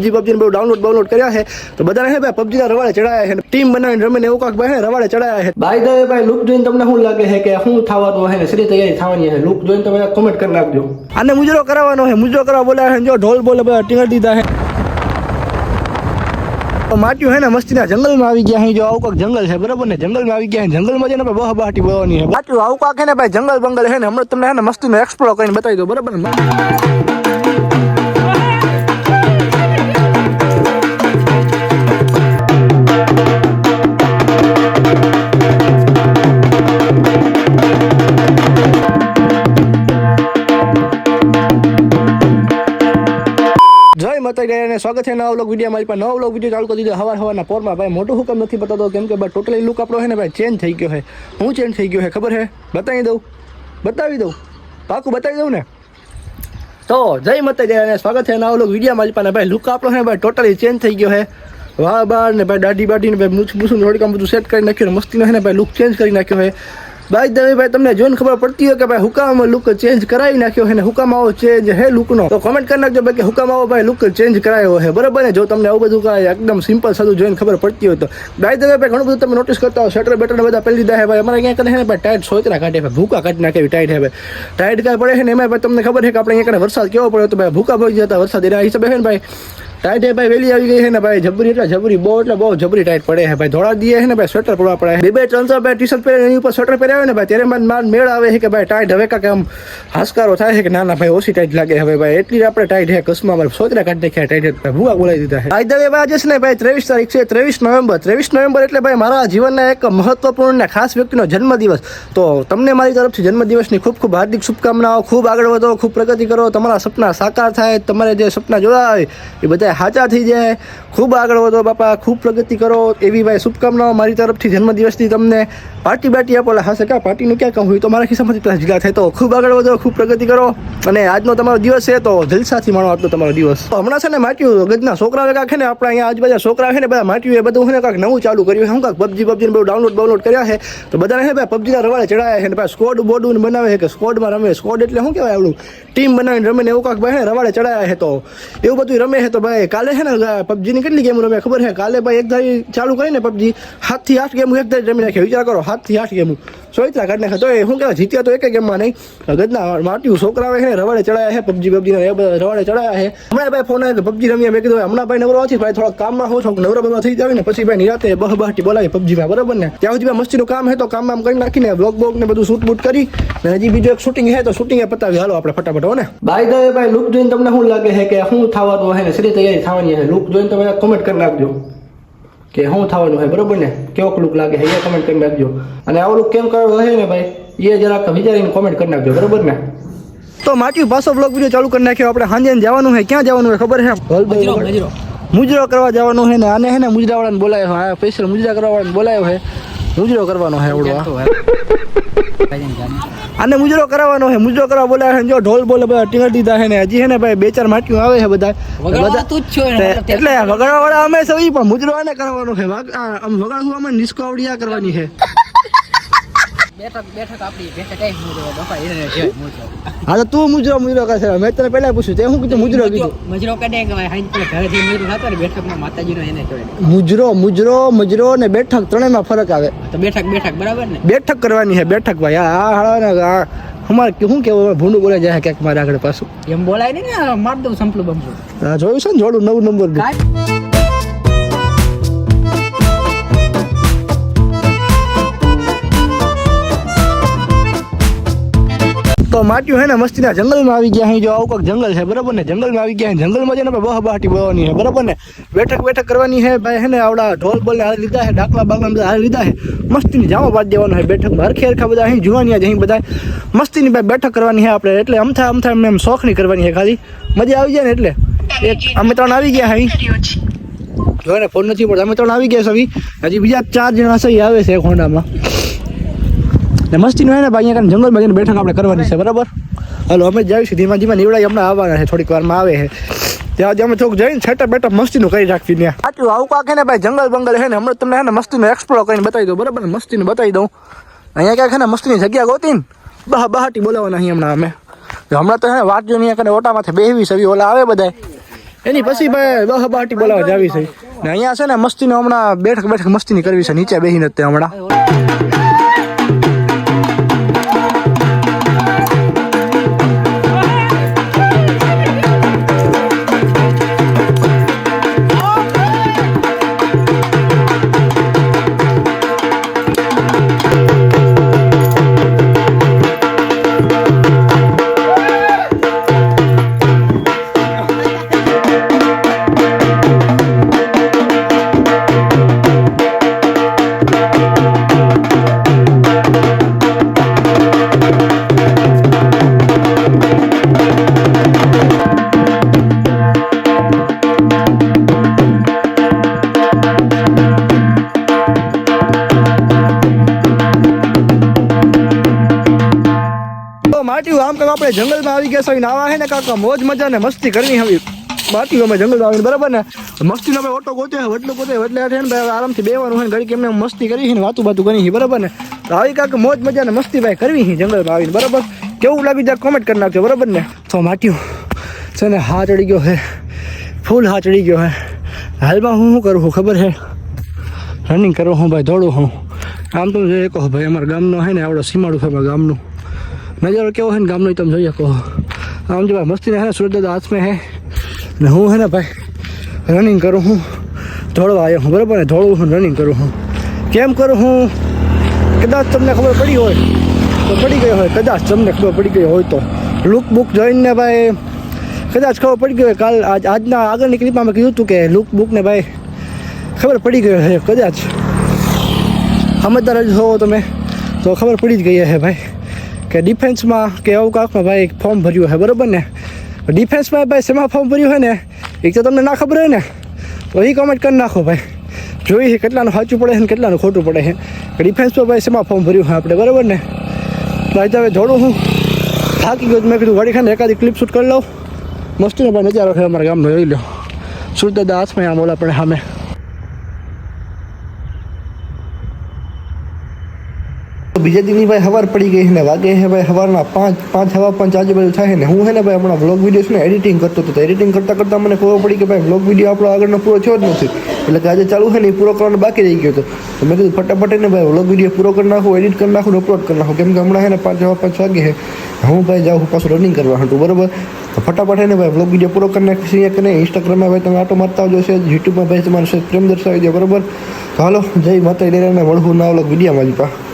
PUBG બહુ download કર્યા છે તો બધાને હે ભાઈ પબજી ના રવાડે ચડાયા છે ટીમ બનાવીને રમીને એવું કાંક ભાઈ રવાડે ચડાયા છે બાય ધ વે ભાઈ લુક જોઈને તમને શું લાગે છે કે શું થવાનું છે ને સીધી તૈયારી થવાની છે લુક જોઈને તમે કોમેન્ટ કરી નાખજો આને મુજરો કરાવવાનો છે મુજરો કરવા બોલાવે છે જો ઢોલ બોલે બધા ટીંગર દીધા છે માટ્યું હે ને મસ્તીના જંગલમાં આવી ગયા છે જો આવું કાંક જંગલ છે બરાબર ને જંગલમાં આવી ગયા છે જંગલમાં જઈને બહુ બહાટી બોલવાની છે માટ્યું આવું કાંક છે ને ભાઈ જંગલ બંગલ છે ને હમણાં તમને હે ને મસ્તીમાં એક્સપ્લોર કરીને બતાવી દો બરાબર ને સ્વાગત છે નવા વ્લોગ વિડીયો મારી પાસે નવો વ્લોગ વિડીયો ચાલુ કરી દીધો હવારના પોરમાં ભાઈ મોટું હુકમ નથી બતાતો કેમ કે ભાઈ ટોટલી લુક આપણો છે ને ભાઈ ચેન્જ થઈ ગયો છે હું ચેન્જ થઈ ગયો છે ખબર છે બતાવી દઉં પાકું બતાવી દઉં ને તો જય માતાજી અને સ્વાગત છે નવા વ્લોગ વિડીયો મારી પાસે ભાઈ લુક આપણો છે ભાઈ ટોટલી ચેન્જ થઈ ગયો છે વાહ બાર ને ભાઈ દાઢી બાઢી ને ભાઈ મૂછું થોડીક આમ બધું સેટ કરી નાખ્યું મસ્તીનો છે ને ભાઈ લુક ચેન્જ કરી નાખ્યો છે ભાઈ દવે ભાઈ તમને જોઈને ખબર પડતી હોય કે ભાઈ હુકામાં લુક ચેન્જ કરાવી નાખ્યો છે ને હુકામાં આવો ચેન્જ હે લુકનો તો કમેન્ટ કરી નાખજો ભાઈ કે હુકામાં આવો ભાઈ લુક ચેન્જ કરાયો છે બરાબર ને જો તમને આવું બધું કાંઈ એકદમ સિમ્પલ સાદું જોઈને ખબર પડતી હોય તો ભાઈ દવે ભાઈ ઘણું બધું તમે નોટિસ કરતા હો સ્વેટર બેટર બધા પહેરી દીધા છે ભાઈ અમારે ક્યાં કરે છે ભાઈ ટાઈટ સોતરા કાઢે ભાઈ ભૂકા કાઢી નાખે ટાઈટ છે ભાઈ ટાઈટ કાંઈ પડે છે ને એમાં ભાઈ તમને ખબર છે કે આપણે અહીંયા વરસાદ કેવો પડ્યો તો ભાઈ ભૂકા પડી જતા વરસાદ એના હિસાબે છે ને ભાઈ ટાઈટ હે ભાઈ વેલી આવી ગઈ છે ને ભાઈ જબરી એટલે જબરી બહુ જબરી ટાઈટ પડે છે ભાઈ ધોળા દીએ છે ને ભાઈ સ્વેટર પડવા પડે બે 300 ભાઈ ટી શર્ટ પહેરે એની ઉપર સ્વેટર પહેરાવે ને ભાઈ ત્યારે માર મેળ આવે છે કે ભાઈ ટાઈટ હવે કાંક આમ હાશકારો થાય છે કે ના ભાઈ ઓછી ટાઈટ લાગે હવે ભાઈ એટલી આપણે ટાઈટ હે કસમાં મારે સોતરા કાઢી નાખ્યા ટાઈટ ભાઈ ભૂગા બોલાવી દીધા છે ભાઈ દવે ભાઈ આજે છે ને ભાઈ 23 તારીખ છે 23 નવેમ્બર એટલે ભાઈ મારા જીવનના એક મહત્વપૂર્ણ ને ખાસ વ્યક્તિનો જન્મદિવસ તો તમને મારી તરફથી જન્મદિવસની ખૂબ હાર્દિક શુભકામનાઓ ખૂબ આગળ વધો ખૂબ પ્રગતિ કરો તમારા સપના સાકાર થાય તમારે જે સપના જોયા હોય એ બધા સાચા થઈ જાય ખૂબ આગળ વધો બાપા ખૂબ પ્રગતિ કરો એવી ભાઈ શુભકામનાઓ મારી તરફથી જન્મદિવસની તમને પાર્ટી બાટી આપો હશે ક્યાં પાર્ટીનું ક્યાં કામ હોય તો મારા ખિસ્સામાંથી પેલા જિલ્લા થાય તો ખૂબ આગળ વધો ખૂબ પ્રગતિ કરો અને આજનો તમારો દિવસ છે તો જલસાથી માણો આજનો તમારો દિવસ હમણાં છે ને માટ્યું ગજના છોકરા કાંક છે ને આપણે અહીંયા આજુબાજુ છોકરા છે ને બધા માટ્યું એ બધું છે ને કાંક નવું ચાલુ કર્યું છે હું કાંક પબજી બહુ ડાઉનલોડ કર્યા છે તો બધાને છે ભાઈ પબજીના રવાડે ચડાયા છે ને ભાઈ સ્કોડ બોર્ડ બનાવે છે કે સ્કોડમાં રમે સ્કોડ એટલે શું કહેવાય આપણું ટીમ બનાવીને રમે ને એવું કાંક ભાઈ રવાડે ચડાયા છે તો એવું બધું રમે છે તો ભાઈ કાલે છે ને પબજીની કેટલી ગેમ રમે ખબર છે કાલે ભાઈ એક ધારી ચાલુ કરીને પબજી 7 થી 8 ગેમ એક ધારી રમી નાખે વિચાર કરો 7 થી 8 ગેમ સોઈતરા કાઢી નાખે તો એ શું કહેવાય જીત્યા તો એક ગેમમાં નહીં ગજના માટ્યું છોકરાઓ છે ને રવાડે ચડાયા છે પબજી રવાડે ચડાયા છે હમણાં ભાઈ ફોન આવે પબજી રમીએ મેં કીધું હમણાં ભાઈ નવરો નથી ભાઈ થોડા કામમાં હોઉં છું નવરા થઈ જાય ને પછી ભાઈ નિરાતે બહબાટી બોલાવી પબજીમાં બરાબર ને ત્યાં સુધી ભાઈ મસ્તીનું કામ છે તો કામ કરી નાખીને બ્લોગ ને બધું શૂટ બૂટ કરી અને હજી બીજું એક શૂટિંગ છે તો શૂટિંગ પતાવી હાલો આપણે ફટાફટ હો ને બાય ધ વે ભાઈ લુક જોઈને તમને શું લાગે છે કે શું થવાનું છે ને સીધી તૈયારી થવાની છે લુક જોઈને તમે કોમેન્ટ કરી નાખજો કે શું થવાનું છે બરોબર ને કેવો લુક લાગે છે એ કમેન્ટ કરી નાખજો અને આવો લુક કેમ કરવો છે ને ભાઈ એ જરાક વિચારીને કોમેન્ટ કરી નાખજો બરોબર ને તો માટી પાછો બ્લોગ વિડીયો ચાલુ કરી નાખ્યો આપણે સાંજે જવાનું છે ક્યાં જવાનું છે ખબર છે મુજરો કરવા જવાનું છે ને આને છે ને મુજરાવાળાને બોલાયો હા સ્પેશિયલ મુજરા કરવાવાળાને બોલાયો છે મુજરો કરવાનો છે આવડો આને મુજરો કરાવવાનો છે મુજરો કરવા બોલાવે છે જો ઢોલ બોલે બધા ટીંગર દીધા છે ને હજી છે ને ભાઈ 2-4 માટીઓ આવે છે બધા એટલે વગાડવા વાળા અમે સવી પણ મુજરો આને કરવાનો છે આમ વગાડવું અમે નિષ્કાવડિયા કરવાની છે બેઠક આપણી બેઠક એ મુજરો બાપા એને છે મુજરો હા તો તું મુજરો કરશે મેં તને પહેલા પૂછ્યું તે હું કીધું મુજરો કાઢે કે ભાઈ હાઈ ઘરેથી મુજરો થતો ને બેઠકમાં માતાજીનો એને કહેવાય મુજરો ને બેઠક ત્રણેયમાં ફરક આવે તો બેઠક બરાબર ને બેઠક કરવાની છે બેઠક ભાઈ આ હાળા અમારે શું કેવું ભૂંડું બોલાઈ જાય ક્યાંક મારે આગળ પાછું એમ બોલાય નહીં ને માર દઉં સંપલું બમશું જોયું છે ને જોડું 9 નંબર તો માટ્યું હે ને મસ્તીના જંગલમાં આવી ગયા અહીં જો આવું કાંક જંગલ છે બરાબર ને જંગલમાં આવી ગયા જંગલમાં જઈને બહાટી બોલવાની છે બરાબર ને બેઠક કરવાની છે ભાઈ હે ને આવડા ઢોલ બોલને હાલ લીધા છે ડાકલા બાકલા બધા હાલ લીધા છે મસ્તીની જામા પાડી દેવાનો છે બેઠકમાં હરખે બધા અહીં જોવાની અહીં બધા મસ્તીની ભાઈ બેઠક કરવાની છે આપણે એટલે અમથા એમ શોખની કરવાની છે ખાલી મજા આવી જાય ને એટલે એક અમે 3 આવી ગયા અહીં જોઈને ફોન નથી પડતો અમે 3 આવી ગયા સવી હજી બીજા 4 જણા સહી આવે છે ખોંડામાં ને મસ્તીનું હે ને ભાઈ અહીંયા જંગલમાં જઈને બેઠક આપણે કરવાની છે બરાબર હાલો અમે જઈશું ધીમા નીવડાઈ હમણાં આવવાના છે થોડીક વારમાં આવે છે ત્યાં અમે થોડુંક જઈને છેટા બેટા મસ્તીનું કરી રાખવી ને સાચું આવું કાંક ને ભાઈ જંગલ બંગલ છે ને હમણાં તમને હે ને મસ્તીનું એક્સપ્લોર કરીને બતાવી દઉં બરાબર ને મસ્તીનું બતાવી દઉં અહીંયા ક્યાંક છે ને મસ્તીની જગ્યા ગોતીને બહાટી બોલાવવાના અહીં હમણાં અમે હમણાં તો હે વાત જો અહીંયા કને ઓટામાંથી બેહવી સવી ઓલા આવે બધા એની પછી ભાઈ દહ બાટી બોલાવા જાવી છે ને અહીંયા છે ને મસ્તીનો હમણાં બેઠક મસ્તીની કરવી છે નીચે બેહીને તે હમણાં આમ કાંક આપણે જંગલમાં આવી ગયા છે નાવા હે ને કાંક મોજ મજા ને મસ્તી કરવી હવે બાકી અમે જંગલમાં આવીને બરાબર ને મસ્તીનો આપણે ઓટો ગોત્યો વડલો ગોત્યો એટલે છે ને આરામથી બેવાનું હોય ને ઘડી કેમને મસ્તી કરી છે ને વાતું કરી છે બરાબર ને તો આવી કાંક મોજ મજા ને મસ્તી ભાઈ કરવી છે જંગલમાં આવીને બરાબર કેવું લાગ્યું ત્યાં કોમેન્ટ કરી નાખજો બરાબર ને તો માટ્યું છે ને હા ચડી ગયો હે ફૂલ હા ચડી ગયો હે હાલમાં હું શું કરું છું ખબર છે રનિંગ કરું હું ભાઈ દોડું હું આમ તો જોઈએ કહો ભાઈ અમારા ગામનો હે ને આવડો સીમાડું છે અમારા ગામનું નજારો કેવો है गाम તમે જોઈ શકો આમ જો ભાઈ મસ્તી है सूरज दादा हाथ में है ને હું હે ને ભાઈ રનિંગ કરું હું દોડવા આવ્યો હું બરાબર ને દોડું હું રનિંગ કરું હું કેમ કરું હું કદાચ તમને ખબર પડી હોય તો પડી ગઈ હોય કદાચ તમને ખબર પડી ગઈ હોય તો લુક બુક જોઈને ભાઈ કદાચ ખબર પડી ગઈ હોય કાલ આજના આગળની ક્લિપમાં મેં કીધું હતું કે લુક બુકને ભાઈ ખબર પડી ગઈ છે કદાચ સમજદાર જ હોવો તમે તો ખબર પડી જ ગઈ છે ભાઈ કે ડિફેન્સમાં કે એવું કાંકમાં ભાઈ ફોર્મ ભર્યું છે બરાબર ને ડિફેન્સમાં ભાઈ શેમાં ફોર્મ ભર્યું હોય ને એક તો તમને ના ખબર હોય ને તો એ કમેન્ટ કરી નાખો ભાઈ જોઈ છે કેટલાનું સાચું પડે છે ને કેટલાનું ખોટું પડે છે કે ડિફેન્સમાં ભાઈ શેમાં ફોર્મ ભર્યું છે આપણે બરાબર ને ભાઈ હવે જોડું હું થાકી ગયો મેં કીધું વળી ખાને એકાદી ક્લિપ શૂટ કરી લઉં મસ્તીનો ભાઈ નજારો છે અમારા ગામનો જોઈ લો સુરત દાદા હાથમાં આમ ઓલા પણ સામે બીજા દિનની ભાઈ સવાર પડી ગઈ છે ને વાગે છે ભાઈ સવારના 5:05 આજુબાજુ થાય ને હું છે ને ભાઈ હમણાં વ્લોગ વિડીયો છે ને એડિટિંગ કરતો હતો એડિટિંગ કરતાં મને ખબર પડી કે ભાઈ વ્લોગ વિડીયો આપણો આગળનો પૂરો થયો જ નથી એટલે કે આજે ચાલુ છે ને એ પૂરો કરવાનો બાકી રહી ગયો હતો તો મેં કીધું ફટાફટ ને ભાઈ વ્લોગ વિડીયો પૂરો કરી નાખું એડિટ કરી નાખું અપલોડ કરી નાખું કેમ કે હમણાં છે ને 5:05 વાગે છે હું ભાઈ જાઉં પાછું રનિંગ કરવા હતું બરાબર તો ફટાફટ ને ભાઈ વ્લોગ વિડીયો પૂરો કરી નાખીશ કે નહીં ઇન્સ્ટાગ્રામમાં ભાઈ તમે આટો મારતા આવજો છે યુટ્યુબમાં ભાઈ તમારે પ્રેમ દર્શાવી દો બરાબર તો હાલો જય માતા ડેરાને મળવું ના વ્લોગ વિડીયોમાં જ પા